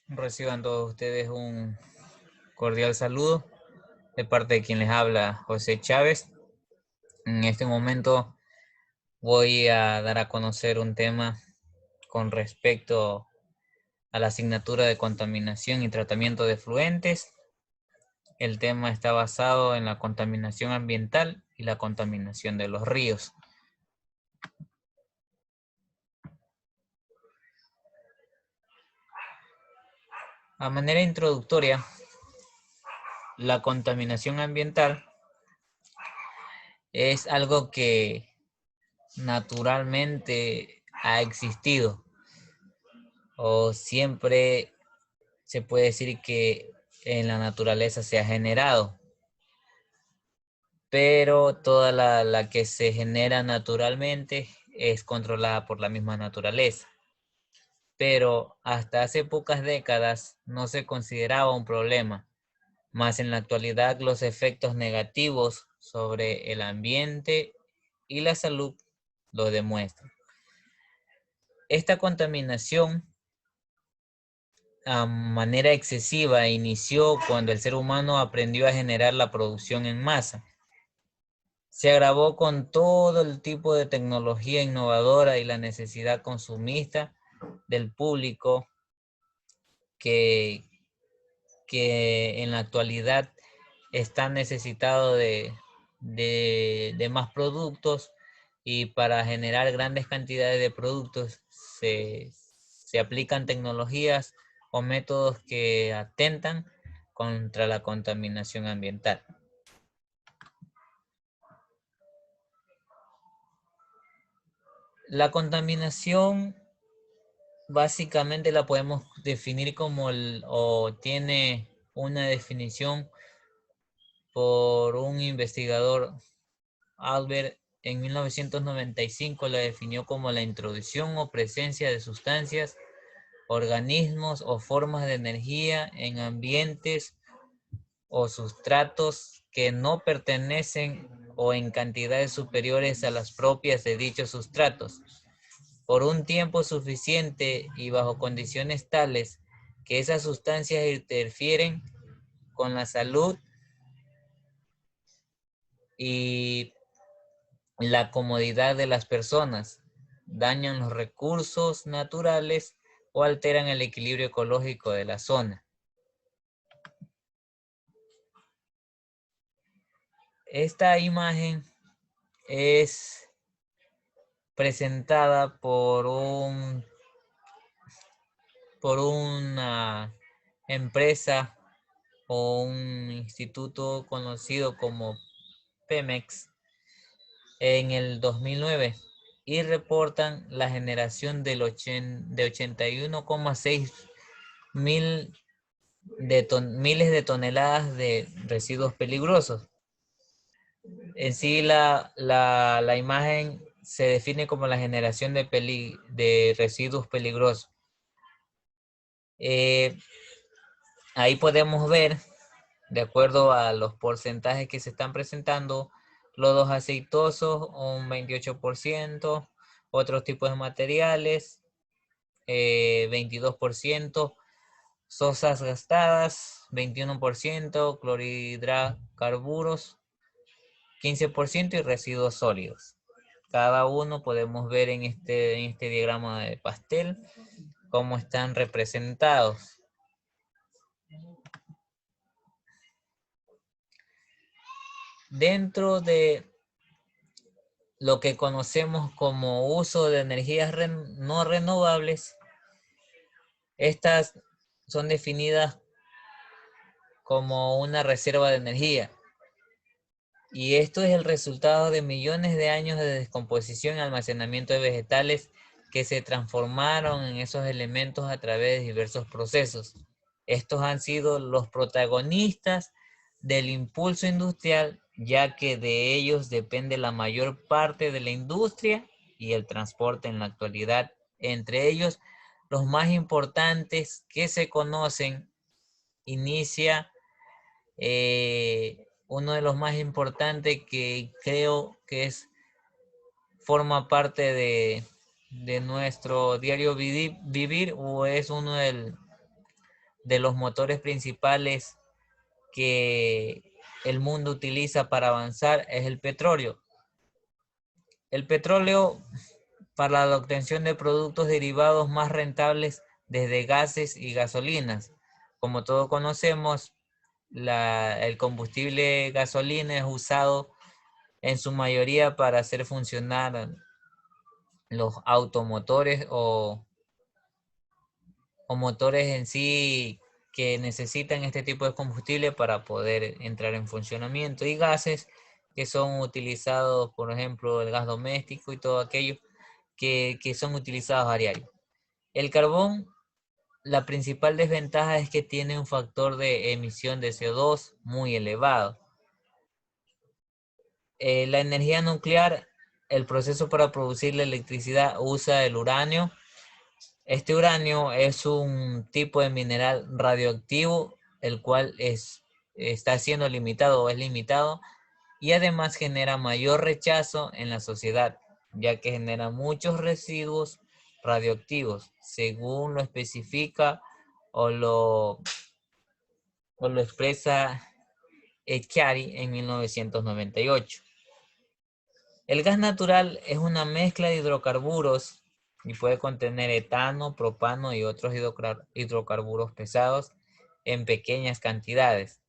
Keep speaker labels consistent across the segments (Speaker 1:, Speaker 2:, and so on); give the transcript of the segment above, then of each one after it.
Speaker 1: Reciban todos ustedes un cordial saludo de parte de quien les habla, José Chávez. En este momento voy a dar a conocer un tema con respecto a la asignatura de contaminación y tratamiento de efluentes. El tema está basado en la contaminación ambiental y la contaminación de los ríos. A manera introductoria, la contaminación ambiental es algo que naturalmente ha existido o siempre se puede decir que en la naturaleza se ha generado, pero toda la que se genera naturalmente es controlada por la misma naturaleza. Pero hasta hace pocas décadas no se consideraba un problema, más en la actualidad los efectos negativos sobre el ambiente y la salud lo demuestran. Esta contaminación a manera excesiva inició cuando el ser humano aprendió a generar la producción en masa. Se agravó con todo el tipo de tecnología innovadora y la necesidad consumista del público que, que en la actualidad está necesitado de más productos, y para generar grandes cantidades de productos se aplican tecnologías o métodos que atentan contra la contaminación ambiental. La contaminación básicamente la podemos definir como o tiene una definición por un investigador, Albert, en 1995 la definió como la introducción o presencia de sustancias, organismos o formas de energía en ambientes o sustratos que no pertenecen o en cantidades superiores a las propias de dichos sustratos, por un tiempo suficiente y bajo condiciones tales que esas sustancias interfieren con la salud y la comodidad de las personas, dañan los recursos naturales o alteran el equilibrio ecológico de la zona. Esta imagen es presentada por una empresa o un instituto conocido como Pemex en el 2009, y reportan la generación de 81,6 miles de toneladas de residuos peligrosos. En sí, la imagen se define como la generación de residuos peligrosos. Eh, Ahí podemos ver, de acuerdo a los porcentajes que se están presentando, lodos aceitosos un 28%, otros tipos de materiales 22%, sosas gastadas 21%, clorhidrocarburos 15% y residuos sólidos. Cada uno podemos ver en este diagrama de pastel cómo están representados. Dentro de lo que conocemos como uso de energías no renovables, estas son definidas como una reserva de energía. Y esto es el resultado de millones de años de descomposición y almacenamiento de vegetales que se transformaron en esos elementos a través de diversos procesos. Estos han sido los protagonistas del impulso industrial, ya que de ellos depende la mayor parte de la industria y el transporte en la actualidad. Entre ellos, los más importantes que se conocen, inicia uno de los más importantes que creo que forma parte de nuestro diario vivir, o es uno de los motores principales que el mundo utiliza para avanzar es el petróleo. El petróleo para la obtención de productos derivados más rentables desde gases y gasolinas. Como todos conocemos, el combustible gasolina es usado en su mayoría para hacer funcionar los automotores o motores en sí que necesitan este tipo de combustible para poder entrar en funcionamiento, y gases que son utilizados, por ejemplo, el gas doméstico y todo aquello que son utilizados a diario. El carbón, la principal desventaja es que tiene un factor de emisión de CO2 muy elevado. La energía nuclear, el proceso para producir la electricidad usa el uranio. Este uranio es un tipo de mineral radioactivo, el cual está siendo limitado o es limitado, y además genera mayor rechazo en la sociedad, ya que genera muchos residuos radioactivos, según lo especifica o lo expresa Echari en 1998. El gas natural es una mezcla de hidrocarburos y puede contener etano, propano y otros hidrocarburos pesados en pequeñas cantidades.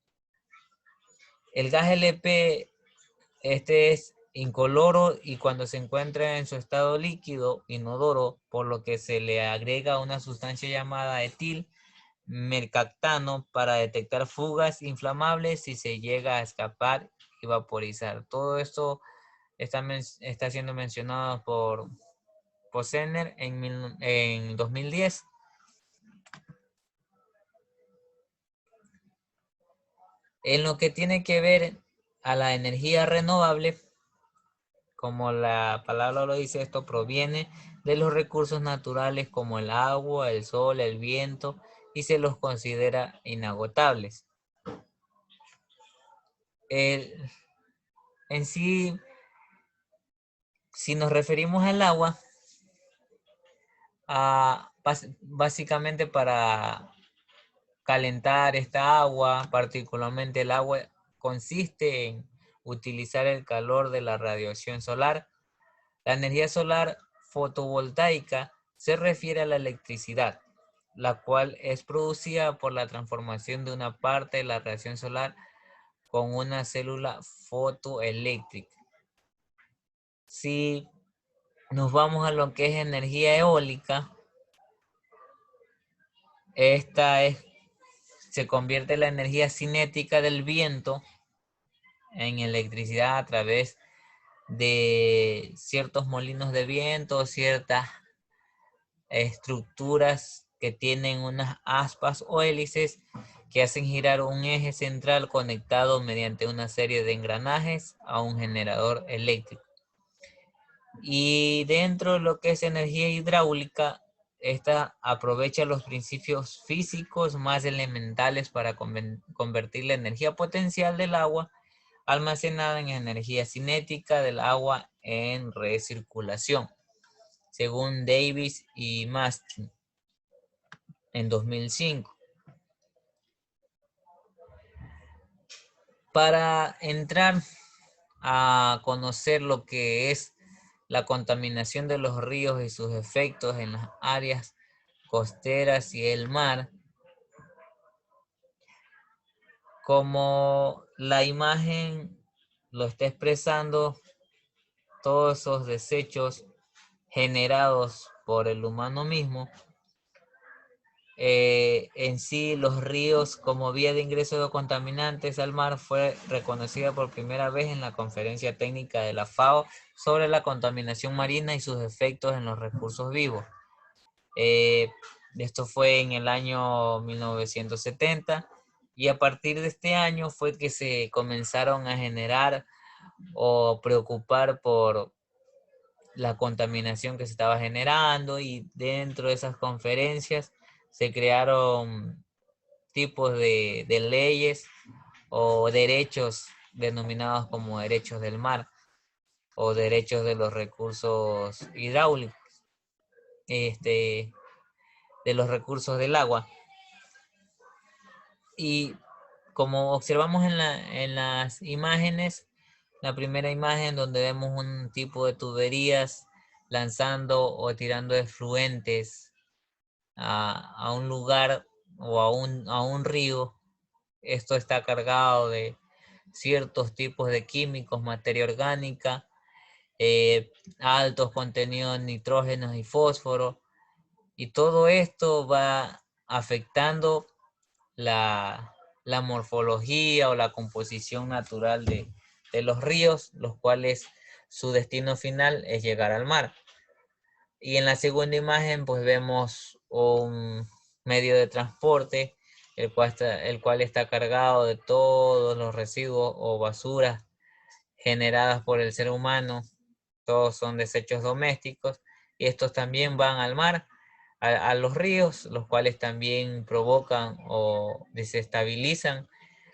Speaker 1: El gas LP, este es incoloro y cuando se encuentra en su estado líquido, inodoro, por lo que se le agrega una sustancia llamada etil mercaptano para detectar fugas inflamables si se llega a escapar y vaporizar. Todo esto está siendo mencionado por Posner en 2010. En lo que tiene que ver a la energía renovable, como la palabra lo dice, esto proviene de los recursos naturales como el agua, el sol, el viento, y se los considera inagotables. En sí, si nos referimos al agua, básicamente para calentar esta agua, particularmente el agua, consiste en utilizar el calor de la radiación solar. La energía solar fotovoltaica se refiere a la electricidad, la cual es producida por la transformación de una parte de la radiación solar con una célula fotoeléctrica. Si nos vamos a lo que es energía eólica, se convierte la energía cinética del viento en electricidad a través de ciertos molinos de viento, ciertas estructuras que tienen unas aspas o hélices que hacen girar un eje central conectado mediante una serie de engranajes a un generador eléctrico. Y dentro de lo que es energía hidráulica, esta aprovecha los principios físicos más elementales para convertir la energía potencial del agua almacenada en energía cinética del agua en recirculación, según Davis y Mastin en 2005. Para entrar a conocer lo que es la contaminación de los ríos y sus efectos en las áreas costeras y el mar, como la imagen lo está expresando, todos esos desechos generados por el humano mismo, en sí los ríos como vía de ingreso de contaminantes al mar fue reconocida por primera vez en la conferencia técnica de la FAO sobre la contaminación marina y sus efectos en los recursos vivos. Esto fue en el año 1970, y a partir de este año fue que se comenzaron a generar o preocupar por la contaminación que se estaba generando, y dentro de esas conferencias se crearon tipos de leyes o derechos denominados como derechos del mar o derechos de los recursos hidráulicos, de los recursos del agua. Y como observamos en las imágenes, la primera imagen donde vemos un tipo de tuberías lanzando o tirando efluentes a un lugar o a un río. Esto está cargado de ciertos tipos de químicos, materia orgánica, altos contenidos de nitrógeno y fósforo, y todo esto va afectando la, la morfología o la composición natural de los ríos, los cuales su destino final es llegar al mar. Y en la segunda imagen pues vemos un medio de transporte, el cual está cargado de todos los residuos o basuras generadas por el ser humano. Todos son desechos domésticos y estos también van al mar, a los ríos, los cuales también provocan o desestabilizan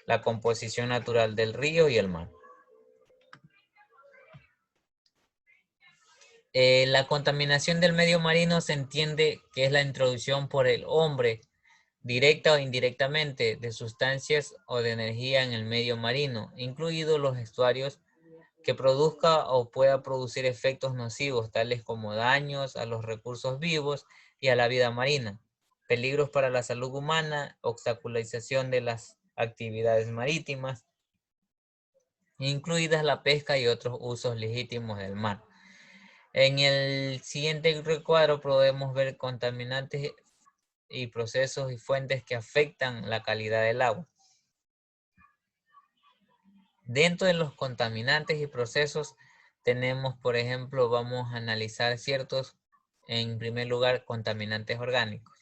Speaker 1: la composición natural del río y el mar. La contaminación del medio marino se entiende que es la introducción por el hombre, directa o indirectamente, de sustancias o de energía en el medio marino, incluidos los estuarios, que produzca o pueda producir efectos nocivos, tales como daños a los recursos vivos y a la vida marina, peligros para la salud humana, obstaculización de las actividades marítimas, incluidas la pesca y otros usos legítimos del mar. En el siguiente recuadro podemos ver contaminantes y procesos y fuentes que afectan la calidad del agua. Dentro de los contaminantes y procesos tenemos, por ejemplo, vamos a analizar ciertos, en primer lugar, contaminantes orgánicos.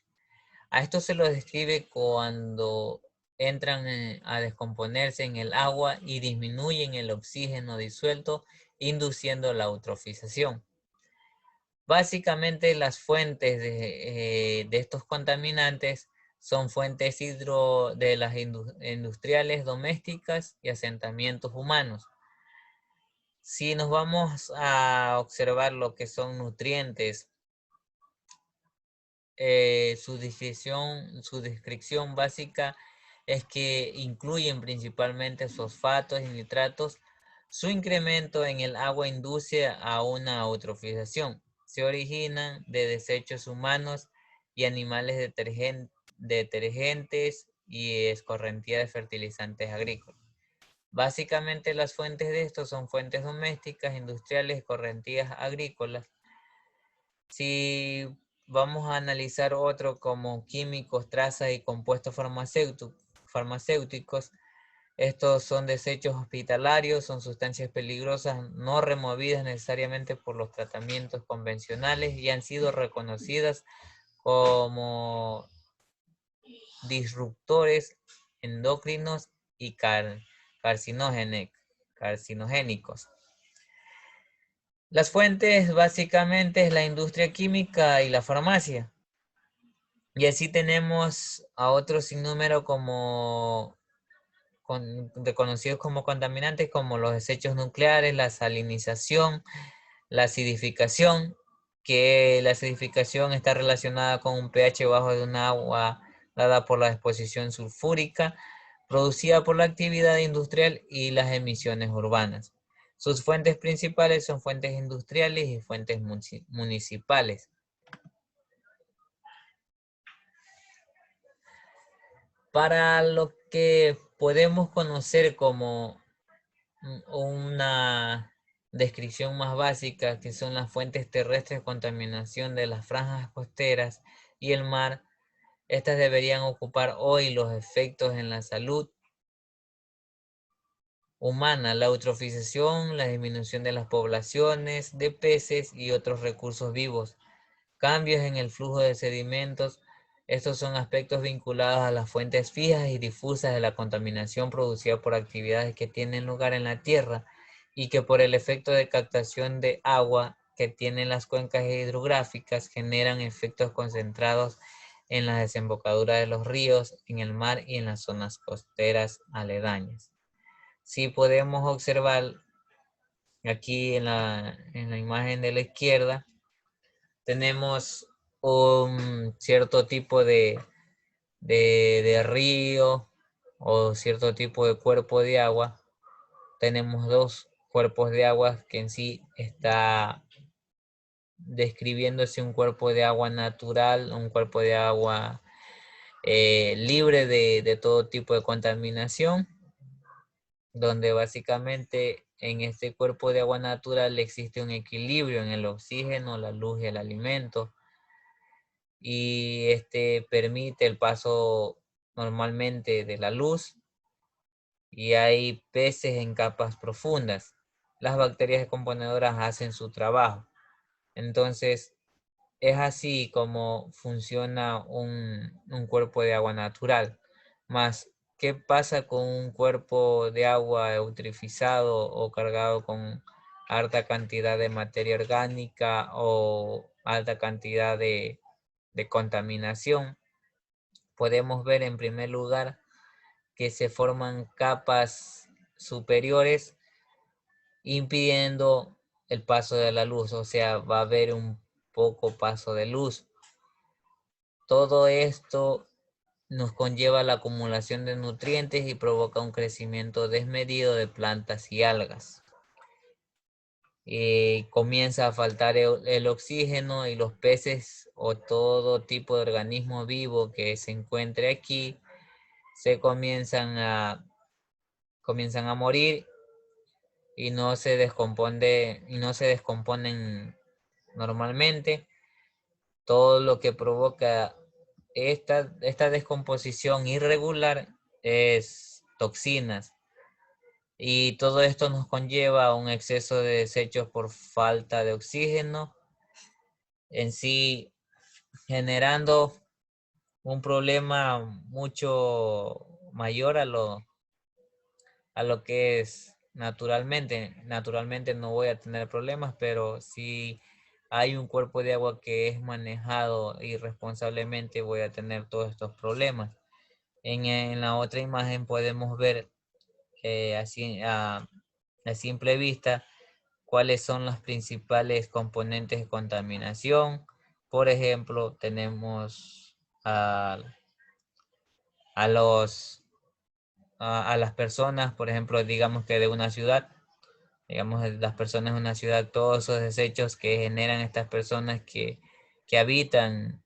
Speaker 1: A esto se los describe cuando entran a descomponerse en el agua y disminuyen el oxígeno disuelto, induciendo la eutrofización. Básicamente las fuentes de estos contaminantes son fuentes de las industriales, domésticas y asentamientos humanos. Si nos vamos a observar lo que son nutrientes, su descripción básica es que incluyen principalmente fosfatos y nitratos. Su incremento en el agua induce a una eutrofización. Se originan de desechos humanos y animales detergentes y escorrentía de fertilizantes agrícolas. Básicamente las fuentes de estos son fuentes domésticas, industriales, escorrentías agrícolas. Si vamos a analizar otro como químicos, trazas y compuestos farmacéuticos, estos son desechos hospitalarios, son sustancias peligrosas no removidas necesariamente por los tratamientos convencionales y han sido reconocidas como disruptores endocrinos y carcinogénicos. Las fuentes básicamente es la industria química y la farmacia. Y así tenemos a otros sinnúmero reconocidos como contaminantes, como los desechos nucleares, la salinización, la acidificación, que la acidificación está relacionada con un pH bajo de un agua dada por la exposición sulfúrica, producida por la actividad industrial y las emisiones urbanas. Sus fuentes principales son fuentes industriales y fuentes municipales. Para lo que podemos conocer como una descripción más básica, que son las fuentes terrestres de contaminación de las franjas costeras y el mar, estas deberían ocupar hoy los efectos en la salud humana, la eutrofización, la disminución de las poblaciones de peces y otros recursos vivos, cambios en el flujo de sedimentos. Estos son aspectos vinculados a las fuentes fijas y difusas de la contaminación producida por actividades que tienen lugar en la tierra y que por el efecto de captación de agua que tienen las cuencas hidrográficas generan efectos concentrados en la desembocadura de los ríos, en el mar y en las zonas costeras aledañas. Si podemos observar aquí en la imagen de la izquierda, tenemos un cierto tipo de río o cierto tipo de cuerpo de agua, tenemos dos cuerpos de agua que en sí está describiéndose un cuerpo de agua natural, un cuerpo de agua libre de todo tipo de contaminación, donde básicamente en este cuerpo de agua natural existe un equilibrio en el oxígeno, la luz y el alimento, y este permite el paso normalmente de la luz, y hay peces en capas profundas. Las bacterias descomponedoras hacen su trabajo. Entonces, es así como funciona un cuerpo de agua natural. Más, ¿qué pasa con un cuerpo de agua eutrofizado o cargado con alta cantidad de materia orgánica o alta cantidad de contaminación? Podemos ver en primer lugar que se forman capas superiores impidiendo el paso de la luz, o sea, va a haber un poco paso de luz. Todo esto nos conlleva la acumulación de nutrientes y provoca un crecimiento desmedido de plantas y algas. Comienza a faltar el oxígeno y los peces o todo tipo de organismo vivo que se encuentre aquí se comienzan a morir y no se descomponen normalmente. Todo lo que provoca esta descomposición irregular es toxinas. Y todo esto nos conlleva a un exceso de desechos por falta de oxígeno, en sí generando un problema mucho mayor a lo que es naturalmente. Naturalmente no voy a tener problemas, pero si hay un cuerpo de agua que es manejado irresponsablemente, voy a tener todos estos problemas. En la otra imagen podemos ver así a simple vista cuáles son los principales componentes de contaminación. Por ejemplo, tenemos a, a los a las personas, por ejemplo, digamos que de una ciudad, digamos las personas de una ciudad, todos esos desechos que generan estas personas que habitan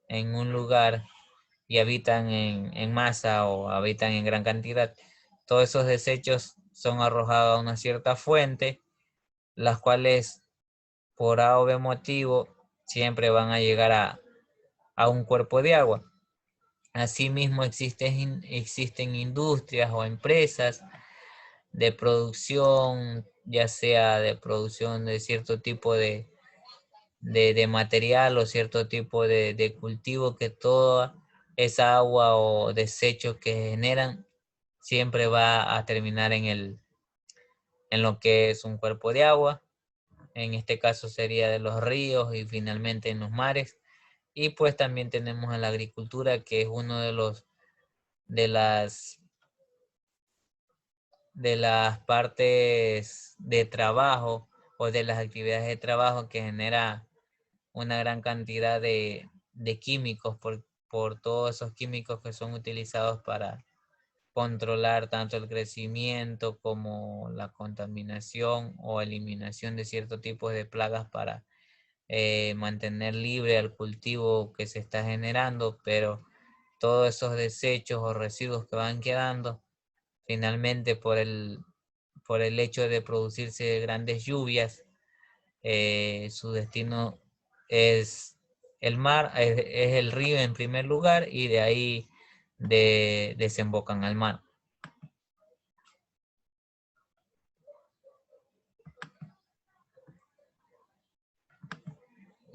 Speaker 1: en un lugar y habitan en masa o habitan en gran cantidad, todos esos desechos son arrojados a una cierta fuente, las cuales por A o B motivo siempre van a llegar a un cuerpo de agua. Asimismo existen industrias o empresas de producción, ya sea de producción de cierto tipo de material o cierto tipo de cultivo, que toda esa agua o desechos que generan siempre va a terminar en lo que es un cuerpo de agua. En este caso sería de los ríos y finalmente en los mares. Y pues también tenemos a la agricultura, que es uno de las de las partes de trabajo o de las actividades de trabajo que genera una gran cantidad de químicos por todos esos químicos que son utilizados para controlar tanto el crecimiento como la contaminación o eliminación de ciertos tipos de plagas para mantener libre al cultivo que se está generando, pero todos esos desechos o residuos que van quedando, finalmente por el hecho de producirse grandes lluvias, su destino es el mar, es el río en primer lugar, y de ahí desembocan al mar.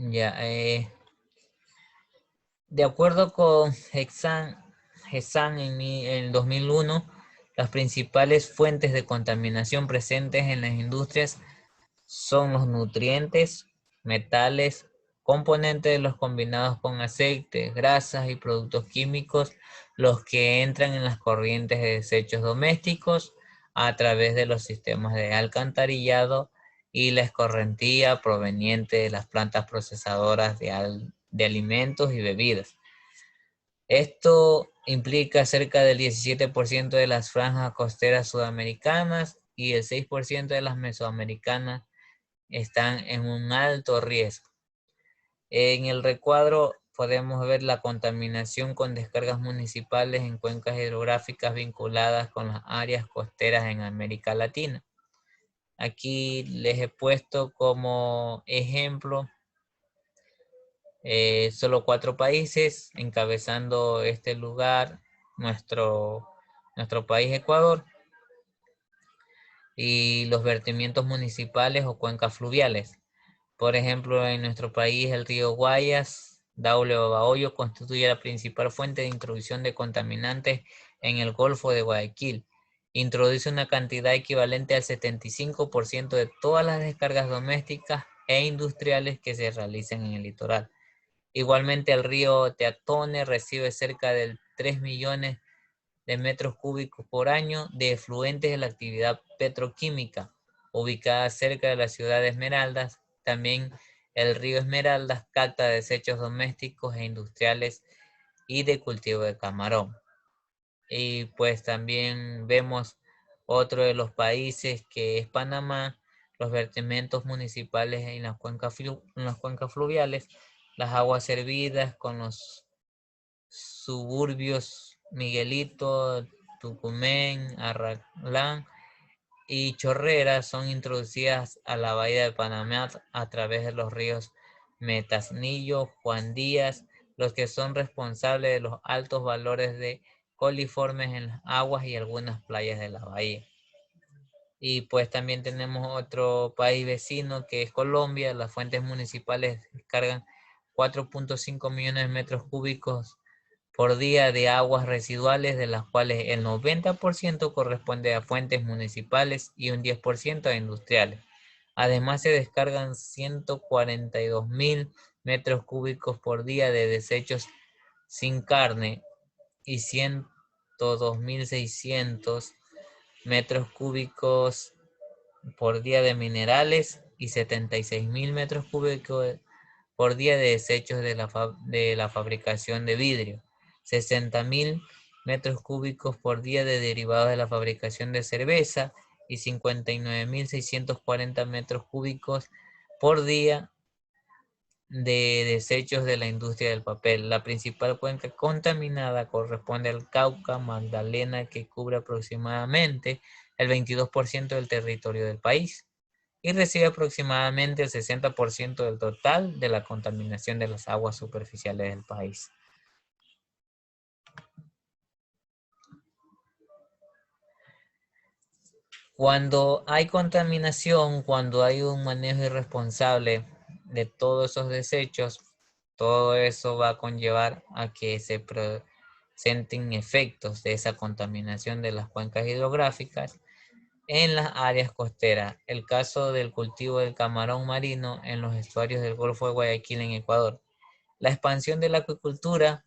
Speaker 1: Ya, de acuerdo con Hexan en 2001, las principales fuentes de contaminación presentes en las industrias son los nutrientes, metales, componentes de los combinados con aceites, grasas y productos químicos, los que entran en las corrientes de desechos domésticos a través de los sistemas de alcantarillado y la escorrentía proveniente de las plantas procesadoras de alimentos y bebidas. Esto implica cerca del 17% de las franjas costeras sudamericanas y el 6% de las mesoamericanas están en un alto riesgo. En el recuadro podemos ver la contaminación con descargas municipales en cuencas hidrográficas vinculadas con las áreas costeras en América Latina. Aquí les he puesto como ejemplo solo 4 países, encabezando este lugar nuestro país Ecuador, y los vertimientos municipales o cuencas fluviales. Por ejemplo, en nuestro país el río Guayas, Daule o Bahoyo constituye la principal fuente de introducción de contaminantes en el Golfo de Guayaquil. Introduce una cantidad equivalente al 75% de todas las descargas domésticas e industriales que se realizan en el litoral. Igualmente el río Teatone recibe cerca de 3 millones de metros cúbicos por año de efluentes de la actividad petroquímica, ubicada cerca de la ciudad de Esmeraldas. También el río Esmeraldas capta desechos domésticos e industriales y de cultivo de camarón. Y pues también vemos otro de los países que es Panamá, los vertimientos municipales en las cuencas fluviales, las aguas servidas con los suburbios Miguelito, Tucumén, Arratlán y Chorrera son introducidas a la bahía de Panamá a través de los ríos Metaznillo, Juan Díaz, los que son responsables de los altos valores de coliformes en las aguas y algunas playas de la bahía. Y pues también tenemos otro país vecino que es Colombia. Las fuentes municipales descargan 4.5 millones de metros cúbicos por día de aguas residuales, de las cuales el 90% corresponde a fuentes municipales y un 10% a industriales. Además se descargan 142.000 metros cúbicos por día de desechos sin carne y 102.600 metros cúbicos por día de minerales y 76.000 metros cúbicos por día de desechos de la fabricación de vidrio, 60.000 metros cúbicos por día de derivados de la fabricación de cerveza y 59.640 metros cúbicos por día de desechos de la industria del papel. La principal cuenca contaminada corresponde al Cauca Magdalena, que cubre aproximadamente el 22% del territorio del país y recibe aproximadamente el 60% del total de la contaminación de las aguas superficiales del país. Cuando hay contaminación, cuando hay un manejo irresponsable de todos esos desechos, todo eso va a conllevar a que se presenten efectos de esa contaminación de las cuencas hidrográficas en las áreas costeras. El caso del cultivo del camarón marino en los estuarios del Golfo de Guayaquil en Ecuador. La expansión de la acuicultura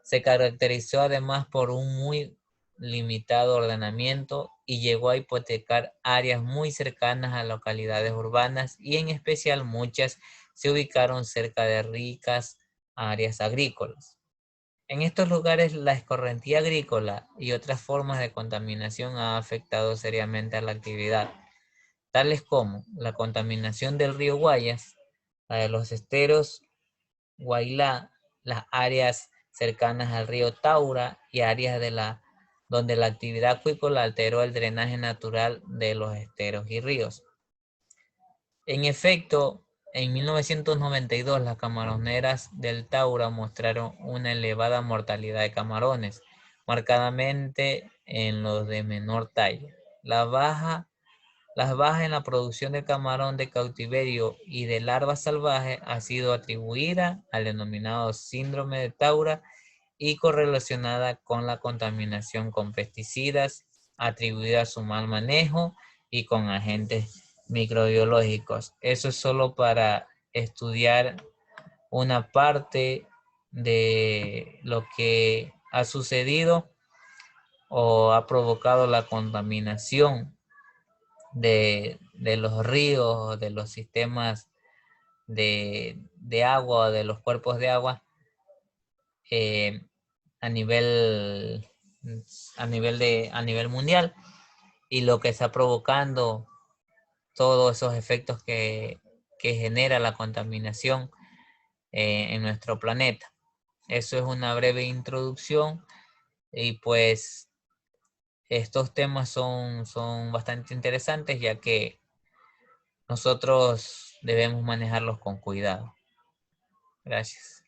Speaker 1: se caracterizó además por un muy limitado ordenamiento y llegó a hipotecar áreas muy cercanas a localidades urbanas y en especial muchas se ubicaron cerca de ricas áreas agrícolas. En estos lugares la escorrentía agrícola y otras formas de contaminación ha afectado seriamente a la actividad, tales como la contaminación del río Guayas, la de los esteros Guailá, las áreas cercanas al río Taura y áreas donde la actividad acuícola alteró el drenaje natural de los esteros y ríos. En efecto, en 1992 las camaroneras del Taura mostraron una elevada mortalidad de camarones, marcadamente en los de menor talla. Las bajas en la producción de camarón de cautiverio y de larvas salvajes ha sido atribuida al denominado síndrome de Taura y correlacionada con la contaminación con pesticidas, atribuida a su mal manejo y con agentes microbiológicos. Eso es solo para estudiar una parte de lo que ha sucedido o ha provocado la contaminación de los ríos, de los sistemas de agua, de los cuerpos de agua, a nivel, a nivel mundial y lo que está provocando todos esos efectos que genera la contaminación en nuestro planeta. Eso es una breve introducción y pues estos temas son bastante interesantes ya que nosotros debemos manejarlos con cuidado. Gracias.